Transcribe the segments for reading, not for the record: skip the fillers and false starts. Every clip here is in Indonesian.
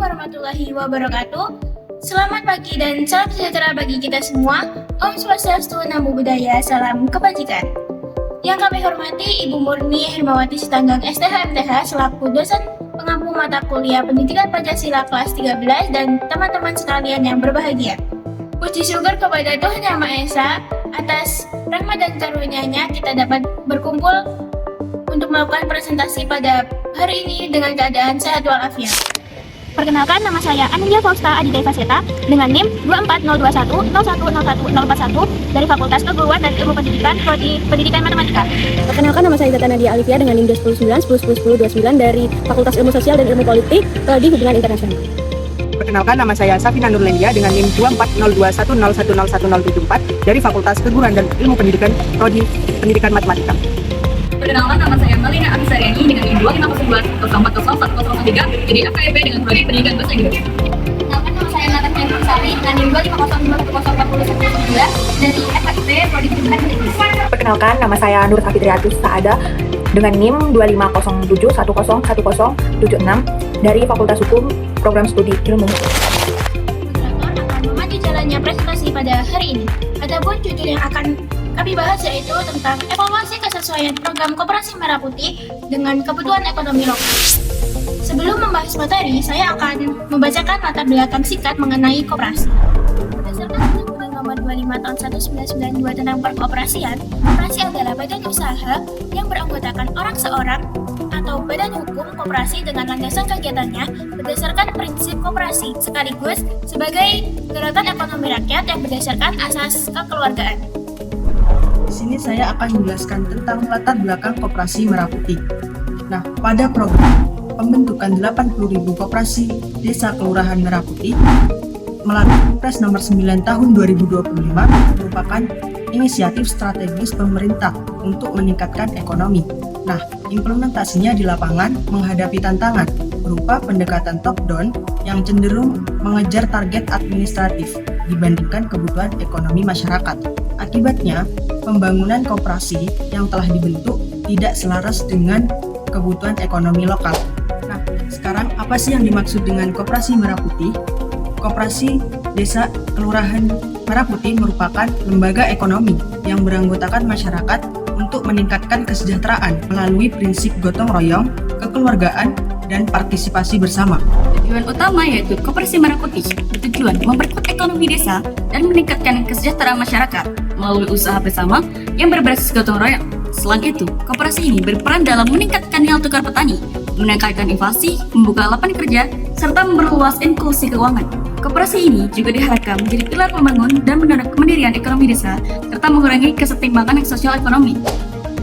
warahmatullahi wabarakatuh. Selamat pagi dan salam sejahtera bagi kita semua. Om Swastiastu, Namo Buddhaya, salam kebajikan. Yang kami hormati Ibu Murni Hermawati Sitanggang STH MTH selaku dosen pengampu mata kuliah Pendidikan Pancasila kelas 13 dan teman-teman sekalian yang berbahagia. Puji syukur kepada Tuhan Yang Maha Esa atas rahmat dan karunia-Nya kita dapat berkumpul untuk melakukan presentasi pada hari ini dengan keadaan sehat walafiat. Perkenalkan, nama saya Anulia Fausta Aditya Faseta dengan NIM 24021010141 dari Fakultas Keguruan dan Ilmu Pendidikan Prodi Pendidikan Matematika. Perkenalkan, nama saya Zata Nadia Alivia dengan NIM 20910101029 dari Fakultas Ilmu Sosial dan Ilmu Politik Prodi Hubungan Internasional. Perkenalkan, nama saya Safina Nurlendia dengan NIM 24021011074 dari Fakultas Keguruan dan Ilmu Pendidikan Prodi Pendidikan Matematika. Perkenalkan, nama saya Malina Abisariani dengan NIM 25020401003 dari FKIP dengan Prodi Pendidikan Bahasa Inggris. Perkenalkan, nama saya Natasha Nursari dengan NIM 25020401040 dari FKIP Prodi Pendidikan Bahasa Inggris. Perkenalkan, nama saya Nur Safitriatus Saada dengan NIM 25071011076 dari Fakultas Hukum Program Studi Ilmu. Moderator akan memandu jalannya presentasi pada hari ini. Adapun judul yang akan kami bahas yaitu tentang evaluasi kesesuaian program Koperasi Merah Putih dengan kebutuhan ekonomi lokal. Sebelum membahas materi, saya akan membacakan latar belakang singkat mengenai koperasi. Berdasarkan Undang-Undang Nomor 25 Tahun 1992 tentang Perkoperasian, koperasi adalah badan usaha yang beranggotakan orang seorang atau badan hukum koperasi dengan landasan kegiatannya berdasarkan prinsip koperasi sekaligus sebagai gerakan ekonomi rakyat yang berdasarkan asas kekeluargaan. Di sini saya akan menjelaskan tentang latar belakang Koperasi Merah Putih. Nah, pada program pembentukan 80.000 koperasi desa kelurahan Merah Putih melalui Kepres nomor 9 tahun 2025 merupakan inisiatif strategis pemerintah untuk meningkatkan ekonomi. Nah, implementasinya di lapangan menghadapi tantangan berupa pendekatan top-down yang cenderung mengejar target administratif dibandingkan kebutuhan ekonomi masyarakat. Akibatnya, pembangunan koperasi yang telah dibentuk tidak selaras dengan kebutuhan ekonomi lokal. Nah, sekarang apa sih yang dimaksud dengan Koperasi Merah Putih? Koperasi Desa Kelurahan Merah Putih merupakan lembaga ekonomi yang beranggotakan masyarakat untuk meningkatkan kesejahteraan melalui prinsip gotong royong, kekeluargaan, dan partisipasi bersama. Tujuan utama yaitu Koperasi Merah Putih bertujuan memperkuat ekonomi desa dan meningkatkan kesejahteraan masyarakat melalui usaha bersama yang berbasis gotong royong. Selain itu, koperasi ini berperan dalam meningkatkan nilai tukar petani, meningkatkan inflasi, membuka lapangan kerja, serta memperluas inklusi keuangan. Koperasi ini juga diharapkan menjadi pilar membangun dan mendorong kemandirian ekonomi desa, serta mengurangi kesetimbangan sosial ekonomi.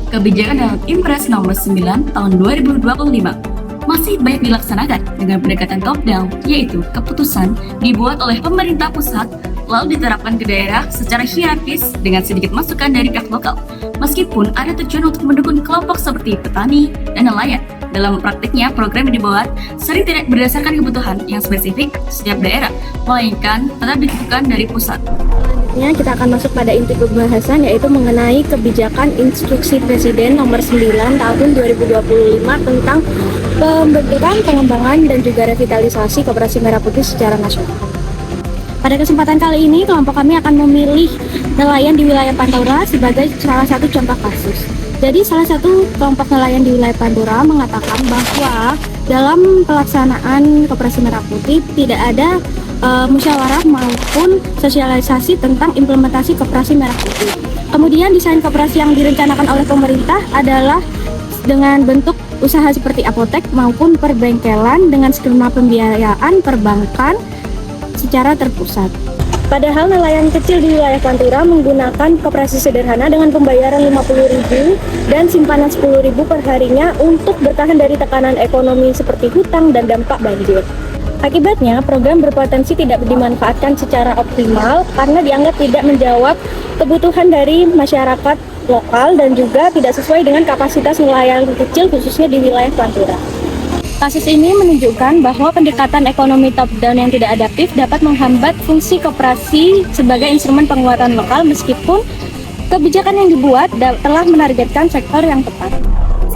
Kebijakan dalam Impres nomor 9 tahun 2025 masih banyak dilaksanakan dengan pendekatan top-down, yaitu keputusan dibuat oleh pemerintah pusat lalu diterapkan ke daerah secara hierarkis dengan sedikit masukan dari pihak lokal. Meskipun ada tujuan untuk mendukung kelompok seperti petani dan nelayan, dalam praktiknya program yang dibuat sering tidak berdasarkan kebutuhan yang spesifik setiap daerah, melainkan tetap ditentukan dari pusat. Selanjutnya kita akan masuk pada inti pembahasan yaitu mengenai kebijakan Instruksi Presiden Nomor 9 Tahun 2025 tentang pembentukan, pengembangan, dan juga revitalisasi Koperasi Merah Putih secara nasional. Pada kesempatan kali ini, kelompok kami akan memilih nelayan di wilayah Pantura sebagai salah satu contoh kasus. Jadi, salah satu kelompok nelayan di wilayah Pantura mengatakan bahwa dalam pelaksanaan Koperasi Merah Putih tidak ada musyawarah maupun sosialisasi tentang implementasi Koperasi Merah Putih. Kemudian, desain koperasi yang direncanakan oleh pemerintah adalah dengan bentuk usaha seperti apotek maupun perbengkelan dengan skema pembiayaan perbankan secara terpusat. Padahal nelayan kecil di wilayah Pantura menggunakan koperasi sederhana dengan pembayaran 50.000 dan simpanan 10.000 per harinya untuk bertahan dari tekanan ekonomi seperti hutang dan dampak banjir. Akibatnya, program berpotensi tidak dimanfaatkan secara optimal karena dianggap tidak menjawab kebutuhan dari masyarakat lokal dan juga tidak sesuai dengan kapasitas nelayan kecil khususnya di wilayah Pantura. Kasus ini menunjukkan bahwa pendekatan ekonomi top-down yang tidak adaptif dapat menghambat fungsi koperasi sebagai instrumen penguatan lokal meskipun kebijakan yang dibuat telah menargetkan sektor yang tepat.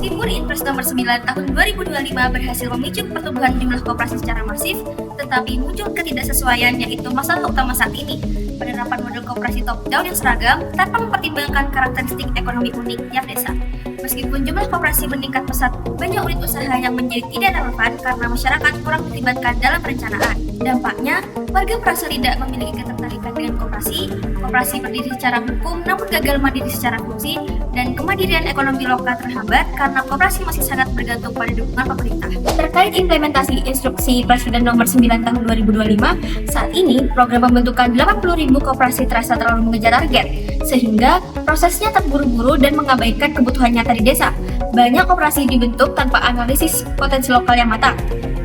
Meskipun Inpres nomor 9 tahun 2025 berhasil memicu pertumbuhan jumlah koperasi secara masif, tetapi muncul ketidaksesuaian yaitu masalah utama saat ini, penerapan model koperasi top-down yang seragam tanpa mempertimbangkan karakteristik ekonomi unik tiap desa. Meskipun jumlah koperasi meningkat pesat, banyak unit usaha yang menjadi tidak relevan karena masyarakat kurang dilibatkan dalam perencanaan. Dampaknya, warga merasa tidak memiliki ketertarikan dengan koperasi berdiri secara hukum namun gagal mandiri secara fungsi, dan kemandirian ekonomi lokal terhambat karena koperasi masih sangat bergantung pada dukungan pemerintah. Terkait implementasi instruksi Presiden nomor 9 tahun 2025, saat ini program pembentukan 80.000 koperasi terasa terlalu mengejar target, sehingga prosesnya terburu-buru dan mengabaikan kebutuhan nyata di desa. Banyak koperasi dibentuk tanpa analisis potensi lokal yang matang.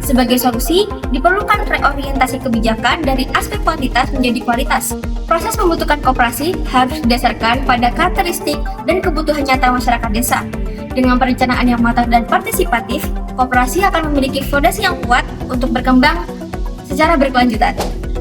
Sebagai solusi, diperlukan reorientasi kebijakan dari aspek kuantitas menjadi kualitas. Proses pembentukan koperasi harus didasarkan pada karakteristik dan kebutuhan nyata masyarakat desa. Dengan perencanaan yang matang dan partisipatif, koperasi akan memiliki fondasi yang kuat untuk berkembang secara berkelanjutan.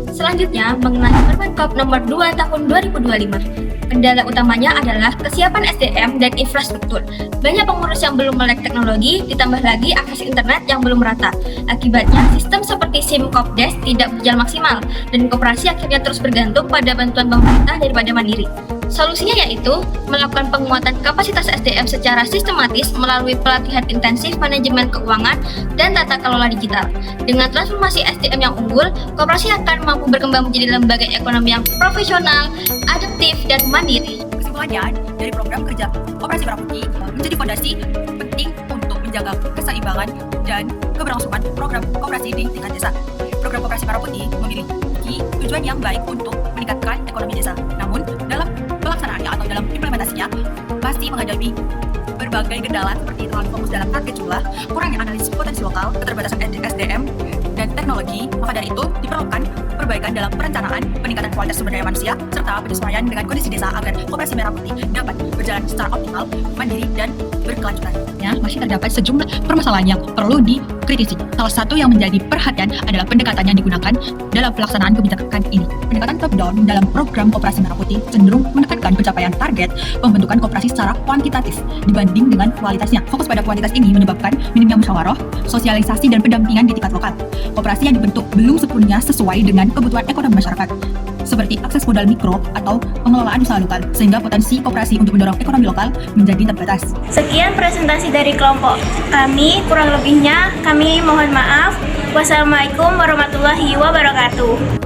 Selanjutnya, mengenai Permenkop nomor 2 tahun 2025. Kendala utamanya adalah kesiapan SDM dan infrastruktur. Banyak pengurus yang belum melek teknologi, ditambah lagi akses internet yang belum merata. Akibatnya, sistem seperti SIM Kopdes tidak berjalan maksimal, dan koperasi akhirnya terus bergantung pada bantuan pemerintah daripada mandiri. Solusinya yaitu melakukan penguatan kapasitas SDM secara sistematis melalui pelatihan intensif manajemen keuangan dan tata kelola digital. Dengan transformasi SDM yang unggul, koperasi akan mampu berkembang menjadi lembaga ekonomi yang profesional, adaptif, dan mandiri. Kesimpulannya, dari program kerja Koperasi Merah Putih menjadi fondasi penting untuk menjaga keseimbangan dan keberlangsungan program koperasi di tingkat desa. Program Koperasi Merah Putih memiliki tujuan yang baik untuk meningkatkan ekonomi desa. Namun, dalam pelaksanaannya atau dalam implementasinya pasti menghadapi berbagai kendala seperti terlalu fokus dalam target jumlah, kurangnya analisis potensi lokal, keterbatasan SDM, dan teknologi. Maka dari itu diperlukan perbaikan dalam perencanaan, peningkatan kualitas sumber daya manusia, serta penyesuaian dengan kondisi desa agar Koperasi Merah Putih dapat berjalan secara optimal, mandiri, dan berkelanjutan. Masih terdapat sejumlah permasalahan yang perlu dikritisi. Salah satu yang menjadi perhatian adalah pendekatan yang digunakan dalam pelaksanaan kebijakan ini. Pendekatan top-down dalam program Koperasi Merah Putih cenderung menekankan pencapaian target pembentukan koperasi secara kuantitatif dibanding dengan kualitasnya. Fokus pada kuantitas ini menyebabkan minimnya musyawarah, sosialisasi, dan pendampingan di tingkat lokal. Koperasi yang dibentuk belum sepenuhnya sesuai dengan kebutuhan ekonomi masyarakat, seperti akses modal mikro atau pengelolaan usaha lokal, sehingga potensi koperasi untuk mendorong ekonomi lokal menjadi terbatas. Sekian presentasi dari kelompok kami, kurang lebihnya kami mohon maaf. Wassalamualaikum warahmatullahi wabarakatuh.